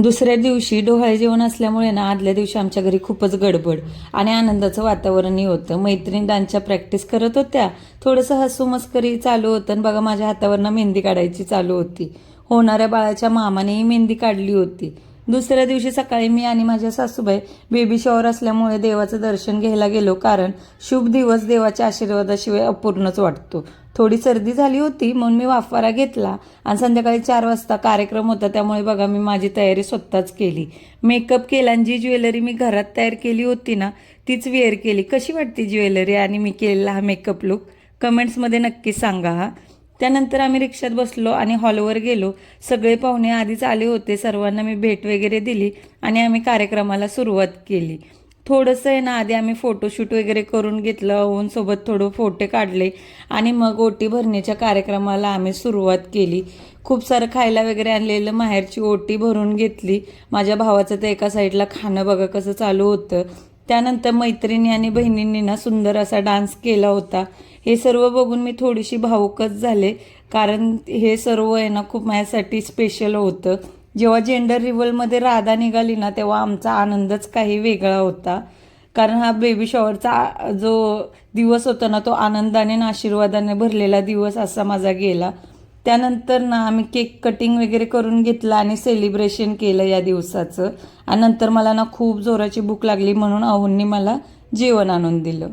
दुसऱ्या दिवशी डोहाळे जेवण असल्यामुळे ना आदल्या दिवशी आमच्या घरी खूपच गडबड आणि आनंदाचं वातावरणही होतं. मैत्रिणी डान्सच्या प्रॅक्टिस करत होत्या, थोडंसं हसू मस्करी चालू होतं आणि बघा माझ्या हातावरनं मेहंदी काढायची चालू होती. होणाऱ्या बाळाच्या मामानेही मेहंदी काढली होती. दुसऱ्या दिवशी सकाळी मी आणि माझ्या सासूबाई बेबी शॉवर असल्यामुळे देवाचं दर्शन घ्यायला गेलो, कारण शुभ दिवस देवाच्या आशीर्वादाशिवाय अपूर्णच वाटतो. थोडी सर्दी झाली होती म्हणून मी वाफारा घेतला आणि संध्याकाळी 4 वाजता कार्यक्रम होता, त्यामुळे बघा मी माझी तयारी स्वतःच केली. मेकअप केला आणि जी ज्वेलरी मी घरात तयार केली होती ना तीच वेअर केली. कशी वाटते ज्वेलरी आणि मी केलेला हा मेकअप लुक कमेंट्समध्ये नक्की सांगा हा. त्यानंतर आम्ही रिक्षात बसलो आणि हॉलवर गेलो. सगळे पाहुणे आधीच आले होते, सर्वांना मी भेट वगैरे दिली आणि आम्ही कार्यक्रमाला सुरुवात केली. थोडंसं आहे ना आधी आम्ही फोटोशूट वगैरे करून घेतलं, ओनसोबत थोडं फोटो काढले आणि मग ओटी भरण्याच्या कार्यक्रमाला आम्ही सुरुवात केली. खूप सारं खायला वगैरे आणलेलं माहेरची ओटी भरून घेतली. माझ्या भावाचं तर एका साईडला खाणं बघा कसं चालू होतं. त्यानंतर मैत्रिणी आणि बहिणींनी ना सुंदर असा डान्स केला होता. हे सर्व बघून मी थोडीशी भावुकच झाले, कारण हे सर्व आहे ना खूप माझ्यासाठी स्पेशल होतं. जेव्हा जेंडर रिव्हलमध्ये राधा निघाली ना तेव्हा आमचा आनंदच काही वेगळा होता, कारण हा बेबी शॉवरचा जो दिवस होता ना तो आनंदाने आणि आशीर्वादाने भरलेला दिवस असा माझा गेला. त्यानंतर ना आम्ही केक कटिंग वगैरे करून घेतलं आणि सेलिब्रेशन केलं या दिवसाचं. आणि नंतर मला ना खूप जोराची भूक लागली म्हणून अहोंनी मला जेवण आणून दिलं.